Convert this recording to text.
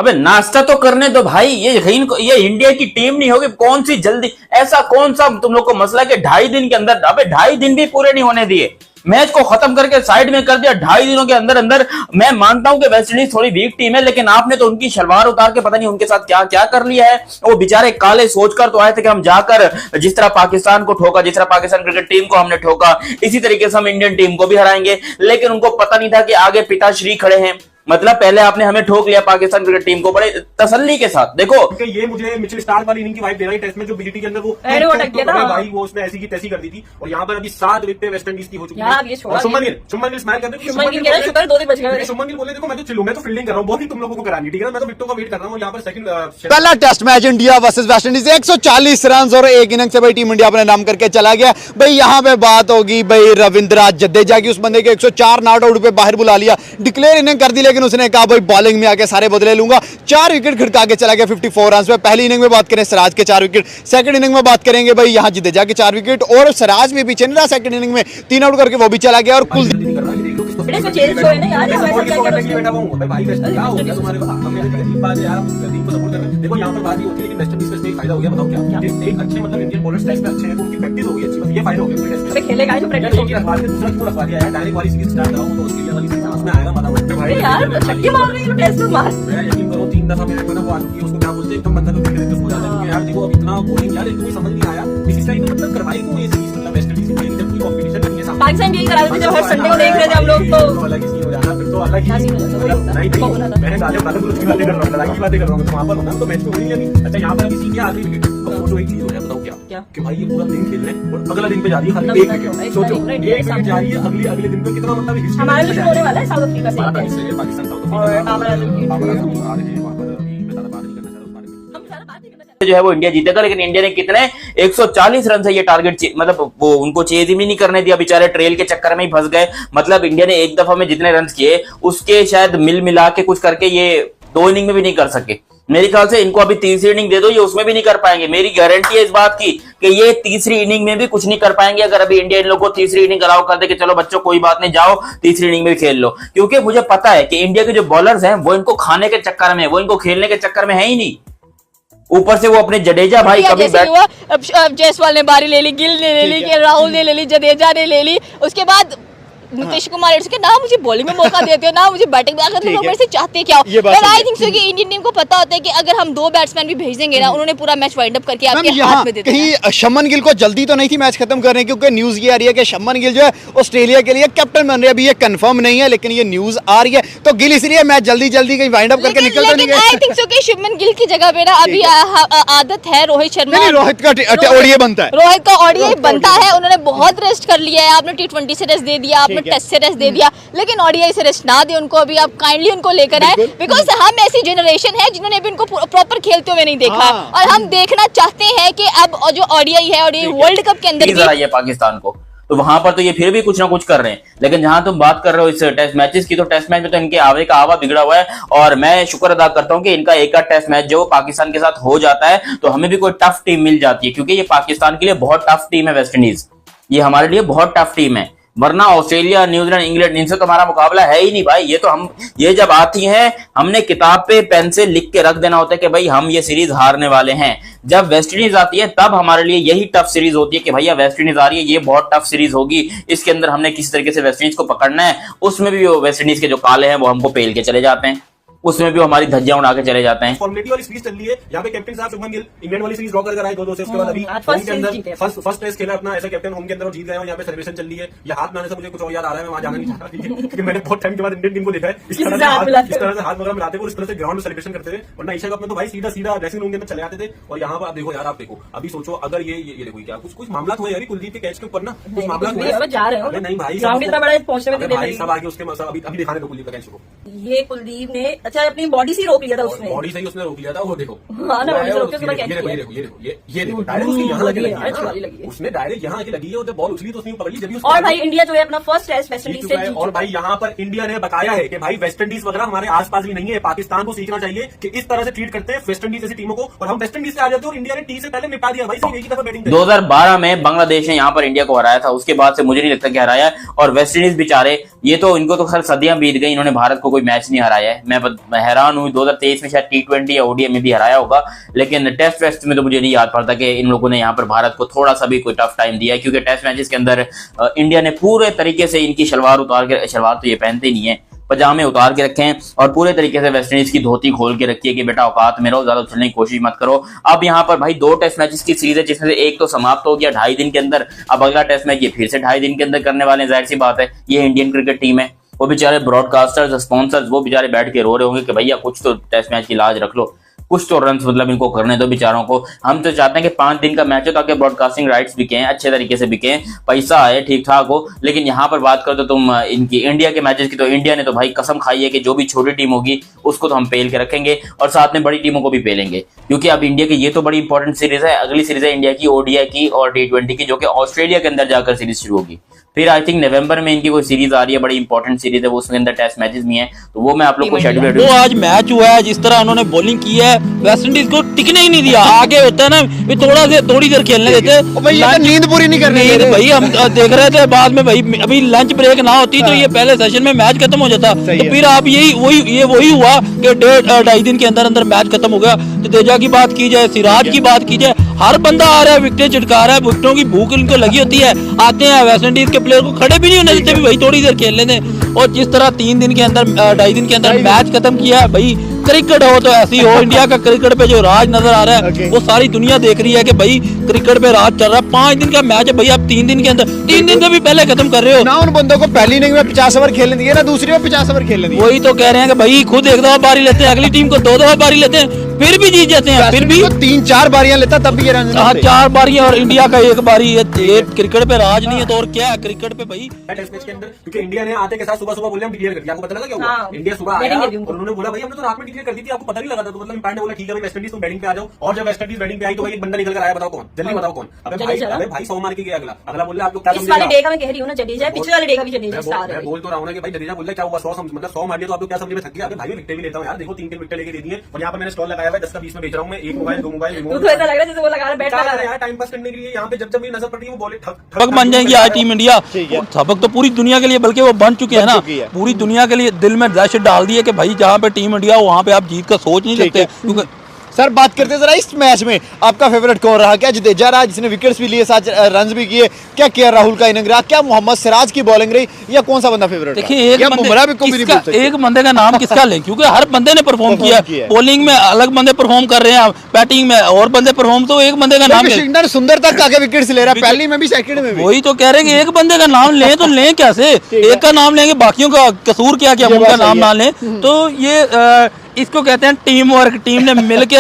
अबे नाश्ता तो करने दो भाई, ये इंडिया की टीम नहीं होगी, कौन सी जल्दी, ऐसा कौन सा तुम लोग को मसला कि 2.5 दिन के अंदर, अबे 2.5 दिन भी पूरे नहीं होने दिए, मैच को खत्म करके साइड में कर दिया 2.5 दिनों के अंदर अंदर। मैं मानता हूं कि वेस्टइंडीज थोड़ी वीक टीम है, लेकिन आपने तो उनकी शलवार उतार के पता नहीं उनके साथ क्या क्या कर लिया है। वो बेचारे काले सोचकर तो आए थे कि हम जाकर जिस तरह पाकिस्तान को ठोका, जिस तरह पाकिस्तान क्रिकेट टीम को हमने ठोका, इसी तरीके से हम इंडियन टीम को भी हराएंगे, लेकिन उनको पता नहीं था कि आगे पिताश्री खड़े हैं। मतलब पहले आपने हमें ठोक लिया पाकिस्तान क्रिकेट टीम को बड़े तसल्ली के साथ। देखो ये मुझे मिचेल स्टार्क वाली इनिंग की वाइब दे रहा है टेस्ट में, जो बीजीटी के अंदर वो भाई वो उसने ऐसी की तैसी कर दी थी, और यहाँ पर अभी 7 विकेटें वेस्ट इंडीज की हो चुकी है। शुभमन गिल स्माइल करते हैं, शुभमन गिल बोले देखो मैं तो चिल्लू, मैं तो फील्डिंग कर रहा हूँ, बहुत ही तुम लोगों को करानी, ठीक है ना, मैं तो विकेटों का वेट कर रहा हूँ। यहाँ पर सेकंड पहला test match India versus West Indies, 140 run और 1 इनिंग से भाई टीम इंडिया अपने नाम करके चला गया। भाई यहाँ पे बात होगी भाई रविंद्र जडेजा की, उस बंदे के 104 नॉट आउट पे बाहर बुला लिया, डिक्लेयर इनिंग कर दी, लेकिन उसने कहा भाई बॉलिंग में आके सारे बदले लूंगा, 4 विकेट खिड़का के चला गया 54 रन पे। पहली इनिंग में बात करें सिराज के 4 विकेट, सेकंड इनिंग में बात करेंगे भाई यहाँ जडेजा के 4 विकेट, और सिराज भी पीछे नहीं रहा, सेकंड इनिंग में 3 आउट करके वो भी चला गया। और कुलदीप देखो यहाँ पर बात ही होती है, लेकिन वेस्ट इंडीज का फायदा हो गया, बताओ क्या एक अच्छे मतलब इंडियन बॉलर्स टेस्ट में अच्छे हैं, तो उनकी प्रैक्टिस हो गई अच्छी, बस ये फायदा हो गया। खेलेगा जो प्रैक्टिस हो गया, दूसरा क्यों रखवा दिया यार, डायरेक्ट वाली सीरीज स्टार्ट कराओ तो उसके लिए वाली सीरीज उसमें आएगा, मतलब भाई यार छक्के मार रही है टेस्ट में मार, मैं यकीन करो 3 दफा मेरे को ना वो आती है, उसको क्या बोलते हैं एकदम बंदा तो हो जाता है यार। देखो अब इतना बॉलिंग यार इनको समझ नहीं आया, इसी टाइम मतलब करवाई क्यों ये सीरीज, मतलब वेस्ट इंडीज की जब कोई कंपटीशन नहीं है, पाकिस्तान यही करा देते जब हर संडे को देख रहे थे हम लोग, तो अलग ही सीन हो जाना, फिर तो अलग ही नहीं, मैंने गालियां की बातें कर रहा हूं, लड़ाई की बातें कर रहा हूं, तो वहां पर होना तो मैच तो हुई नहीं। अच्छा यहाँ पर अभी सीन क्या आखिरी विकेट, अब सोचो एक चीज हो जाए, बताओ क्या कि भाई ये पूरा दिन खेल रहे हैं और अगला दिन पे जा रही है खाली 1 विकेट, सोचो 1 विकेट जा रही है, अगले दिन पे कितना मतलब हिस्ट्री हमारे लिए होने वाला है, साउथ अफ्रीका से पाकिस्तान साउथ जो है वो इंडिया जीतेगा, लेकिन इंडिया ने कितने 140 रन से ये टारगेट मतलब वो उनको चेज ही नहीं करने दिया, बेचारे ट्रेल के चक्कर में ही फंस गए। मतलब इंडिया ने एक दफा में जितने रन किए उसके शायद मिला के कुछ करके ये 2 इनिंग में भी नहीं कर सके। मेरे ख्याल से इनको अभी तीसरी इनिंग दे दो, ये उसमें भी नहीं कर पाएंगे। मेरी गारंटी है इस बात की कि ये तीसरी इनिंग में भी कुछ नहीं कर पाएंगे, अगर अभी इंडिया इन लोगों को तीसरी इनिंग अलाउ कर दे कि चलो बच्चों कोई बात नहीं, जाओ तीसरी इनिंग में भी खेल लो, क्योंकि मुझे पता है कि इंडिया के जो बॉलर्स हैं वो इनको खाने के चक्कर में, वो इनको खेलने के चक्कर में है ही नहीं। ऊपर से वो अपने जडेजा भाई कभी जायसवाल ने बारी ले ली, गिल ने ले ली, राहुल ने ले ली, जडेजा ने ले ली, उसके बाद नीतीश कुमार के ना मुझे बॉलिंग में मौका देते हो ना मुझे बैटिंग में, आकर लोग मेरे से चाहते क्या हो। बट आई थिंक सो कि इंडियन टीम को पता होता है कि अगर हम 2 बैट्समैन भी भेज देंगे ना, उन्होंने पूरा मैच वाइंड अप करके आपके हाथ में दे दिया। कहीं शुभमन गिल को जल्दी तो नहीं थी मैच खत्म करने, क्योंकि न्यूज ये आ रही है कि शुभमन गिल जो है ऑस्ट्रेलिया के लिए कैप्टन बन रहे हैं। अभी ये कंफर्म नहीं है, लेकिन ये न्यूज आ रही है, तो गिल इसलिए मैच जल्दी कहीं वाइंड अप करके निकल नहीं गए। आई थिंक सो कि शुभमन गिल की जगह पे ना अभी आदत है रोहित शर्मा, रोहित का ओडीआई बनता है, रोहित का ओडीआई बनता है, उन्होंने बहुत रेस्ट कर लिया है। आपने T20 से रेस्ट दे दिया, आपने टेस्ट से रेस्ट दे दिया, लेकिन ओडीआई से रेस्ट ना दे उनको, अभी आप काइंडली उनको लेकर आए, बिकॉज हम ऐसी जनरेशन है जिन्होंने अभी उनको प्रॉपर खेलते हुए नहीं देखा, और हम देखना चाहते हैं कि अब जो ओडीआई है, ओडीआई वर्ल्ड कप के अंदर भी पाकिस्तान को, तो वहां पर तो ये फिर भी कुछ ना कुछ कर रहे हैं। लेकिन जहां तुम बात कर रहे हो इस टेस्ट मैचेस की, तो टेस्ट मैच में तो इनके आवे का आवा बिगड़ा हुआ है, और मैं शुक्र अदा करता हूं कि इनका एक आध टेस्ट मैच जो पाकिस्तान के साथ हो जाता है तो हमें भी कोई टफ टीम मिल जाती है, क्योंकि ये पाकिस्तान के लिए बहुत टफ टीम है वेस्ट इंडीज, ये हमारे लिए बहुत टफ टीम है। वरना ऑस्ट्रेलिया, न्यूजीलैंड, इंग्लैंड, इनसे तो हमारा मुकाबला है ही नहीं भाई। ये तो ये जब आती हैं हमने किताब पे पेन से लिख के रख देना होता है कि भाई हम ये सीरीज हारने वाले हैं। जब वेस्ट इंडीज आती है तब हमारे लिए यही टफ सीरीज होती है कि भैया वेस्ट इंडीज आ रही है, ये बहुत टफ सीरीज होगी, इसके अंदर हमने किसी तरीके से वेस्ट इंडीज को पकड़ना है। उसमें भी वेस्ट इंडीज के जो काले हैं वो हमको पेल के चले जाते हैं, उसमें भी हमारी धज्जियां उड़ा के चले जाते हैं। फॉर्मेलिटी वाली सीरीज चल रही है, यहाँ पे कैप्टन साहब शुभमन गिल इंग्लैंड वाली सीरीज ड्रॉ कर आए 2-2 से, उसके बाद अभी होम के अंदर फर्स्ट टेस्ट खेला अपना ऐसा कैप्टन होम के अंदर और जीत गए, और यहाँ पे सेलिब्रेशन चल रही है। ये हाथ में आने से मुझे कुछ और याद आ रहा है, मैं वहां जाना नहीं चाहता, क्योंकि मैंने बहुत टाइम के बाद इंडियन टीम को देखा है इस तरह से हाथ वगैरह मिलाते हुए, इस तरह से ग्राउंड में सेलिब्रेशन करते थे। वरना एशिया कप में तो भाई सीधा ड्रेसिंग रूम के अंदर चले आते थे, और यहाँ पर आप देखो यार, आप देखो अभी सोचो अगर ये देखो क्या कुछ मामला हुआ यार कुलदीप के कैच के ऊपर ना, कुछ मामला हुआ नहीं भाई, सब आगे उसके अभी दिखाने दो कुलदीप का कैच को। ये कुलदीप ने अच्छा अपनी बॉडी से रोक लिया था, उसने बॉडी से ही उसने रोक लिया था, वो देखो ये देखो डायरेक्ट उसकी यहाँ लगी है, उसने डायरेक्ट यहाँ आके लगी है, और बॉल उछली तो उसने पकड़ ली जब। और भाई इंडिया जो है अपना फर्स्ट टेस्ट वेस्ट इंडीज से जीत, और भाई यहाँ पर इंडिया ने बताया है कि भाई वेस्ट इंडीज वगैरह हमारे आसपास भी नहीं है, पाकिस्तान को सीखना चाहिए कि इस तरह से ट्रीट करते हैं वेस्ट इंडीज जैसी टीमों को, और हम वेस्ट इंडीज से आ जाते हैं और इंडिया ने टी से पहले निपटा दिया भाई। एक ही दफा बैटिंग 2012 में बांग्लादेश ने यहाँ पर इंडिया को हराया था, उसके बाद से मुझे नहीं लगता कि हराया है। और वेस्ट इंडीज बेचारे, ये तो इनको तो खैर सदियां बीत गई, इन्होंने भारत को कोई मैच नहीं हराया है। मैं मैं हैरान हुई। 2023 में शायद T20 या ODI में भी हराया होगा, लेकिन टेस्ट वेस्ट में तो मुझे नहीं याद पड़ता कि इन लोगों ने यहाँ पर भारत को थोड़ा सा भी कोई टफ टाइम दिया है, क्योंकि टेस्ट मैचेस के अंदर इंडिया ने पूरे तरीके से इनकी शलवार उतार के, शलवार तो ये पहनते नहीं है, पजामे उतार के रखे हैं और पूरे तरीके से वेस्ट इंडीज की धोती खोल के रखी है कि बेटा औकात में रहो, ज्यादा उछलने की कोशिश मत करो। अब यहाँ पर भाई 2 टेस्ट मैचेस की सीरीज है, जिसमें से एक तो समाप्त हो गया 2.5 दिन के अंदर। अब अगला टेस्ट मैच ये फिर से 2.5 दिन के अंदर करने वाले हैं। जाहिर सी बात है, ये इंडियन क्रिकेट टीम है, वो बेचारे ब्रॉडकास्टर्स, स्पॉन्सर्स, वो बेचारे बैठ के रो रहे होंगे कि भैया कुछ तो टेस्ट मैच की लाज रख लो, कुछ तो रन मतलब इनको करने दो बेचारों को। हम तो चाहते हैं कि 5 दिन का मैच हो ताकि ब्रॉडकास्टिंग राइट्स बिके, अच्छे तरीके से बिके, पैसा आए, ठीक ठाक हो। लेकिन यहाँ पर बात करो तो तुम इनकी इंडिया के मैचेस की, तो इंडिया ने तो भाई कसम खाई है कि जो भी छोटी टीम होगी उसको तो हम पेल के रखेंगे और साथ में बड़ी टीमों को भी पेलेंगे, क्योंकि अब इंडिया की ये तो बड़ी इंपॉर्टेंट सीरीज है। अगली सीरीज है इंडिया की ODI की और T20 की, जो कि ऑस्ट्रेलिया के अंदर जाकर सीरीज शुरू होगी। फिर आई थिंक नवंबर में इनकी कोई सीरीज आ रही है, बड़ी इंपॉर्टेंट सीरीज है, वो उसके अंदर टेस्ट मैचेस भी हैं, तो वो मैं आप लोग को शेड्यूल। वो आज मैच हुआ है, जिस तरह उन्होंने बॉलिंग की है, वेस्ट इंडीज को टिकने ही नहीं दिया। आगे होता है ना, थोड़ी देर खेलने देते, नींद पूरी नहीं करने नींद भाई हम देख रहे थे। बाद में भाई अभी लंच ब्रेक ना होती तो ये पहले सेशन में मैच खत्म हो जाता। तो फिर आप वही हुआ कि 1.5 दिन के अंदर अंदर मैच खत्म हो गया। जडेजा की बात की जाए, सिराज की बात की जाए, हर बंदा आ रहा है, विकेट चिटका रहा है, विकेटों की भूख इनको लगी होती है। आते हैं वेस्ट इंडीज के प्लेयर को खड़े भी नहीं होने देते, भाई थोड़ी देर खेल लेते। और जिस तरह 3 दिन के अंदर 2.5 दिन के अंदर मैच खत्म किया है भाई। क्रिकेट हो तो ऐसी हो, इंडिया का क्रिकेट पे जो राज नजर आ रहा है वो सारी दुनिया देख रही है कि भाई क्रिकेट पे राज चल रहा है। 5 दिन का मैच है भाई, आप 3 दिन के अंदर, 3 दिन से भी पहले खत्म कर रहे हो ना। उन बंदों को पहली इनिंग में 50 ओवर खेलने दिए ना, दूसरी में 50 ओवर खेलने दिए। वही तो कह रहे हैं कि भाई खुद एक दफा बारी लेते हैं, अगली टीम को 2 दफा बारी लेते हैं, फिर भी जीत जाते हैं। फिर भी 3-4 बारियां लेता तब भी ये रन। 4 बारियां और इंडिया का 1 बारी है। ये क्रिकेट पे राज नहीं है तो और क्या है क्रिकेट पे भाई। टेस्ट मैच के अंदर, क्योंकि इंडिया ने आते के साथ सुबह बोले हम डिक्लेयर कर दिया। आपको पता लगा क्या हुआ? इंडिया सुबह आया और उन्होंने बोला भाई हमने तो रात में डिक्लेयर कर दी थी, आपको पता नहीं लगा था। तो मतलब इम्पैक्ट ने बोला ठीक है भाई वेस्ट इंडीज तुम बैटिंग पे आ जाओ। और जब वेस्ट इंडीज बैटिंग पे आई तो भाई एक बंदा निकल कर आया, बताओ कौन? जल्दी बताओ कौन? अबे भाई 100 मार के गया। अगला बोल रहा आप लोग क्या समझे? डे का मैं कह रही हूं ना, जडेजा पिछले वाले डे का भी जडेजा स्टार है। मैं बोल तो रहा हूं ना कि भाई जडेजा बोल रहा क्या हुआ 100 मतलब 100 मार दिया तो आप लोग क्या समझे? मैं थक गया। अबे भाई विकेट भी लेता हूं यार, देखो 3 विकेट लेके दे दिए। और यहाँ पे मैंने स्टॉल लगाया हुआ है 10 का 20 में बेच रहा हूं मैं, 1 मोबाइल 2 मोबाइल। तो ऐसा लग रहा है जैसे वो लगा रहा है, बैट लगा रहा है टाइम पास करने के लिए। यहाँ पे जब भी नजर पड़ती है वो बॉल सबक बन जाएंगी आज टीम इंडिया। सबक तो पूरी दुनिया के लिए, बल्कि वो बन चुके हैं ना, पूरी दुनिया के लिए दिल में दहशत डाल दी है कि भाई जहाँ पे टीम इंडिया हो वहाँ पे आप जीत का सोच नहीं सकते। क्योंकि सर बात करते जरा इस मैच में आपका फेवरेट कौन रहा? क्या जडेजा रहा जिसने विकेट्स भी लिए, साथ रन्स भी किए? क्या केएल राहुल का इनिंग रहा? क्या मोहम्मद सिराज की बॉलिंग रही? या कौन सा बंदा फेवरेट? देखिए एक बंदे का नाम किसका लें, क्योंकि हर बंदे ने परफॉर्म किया है। बॉलिंग में अलग बंदे परफॉर्म कर रहे हैं, बैटिंग में और बंदे परफॉर्म, तो एक बंदे का नाम सुंदर तक आगे विकेट्स ले रहा है, पहली में भी सेकंड में भी। वही तो कह रहे हैं कि एक बंदे का नाम लें तो लें कैसे? एक का नाम लेंगे, बाकियों का कसूर क्या, उनका नाम ना लें? तो ये इसको कहते हैं टीम वर्क। टीम ने मिलकर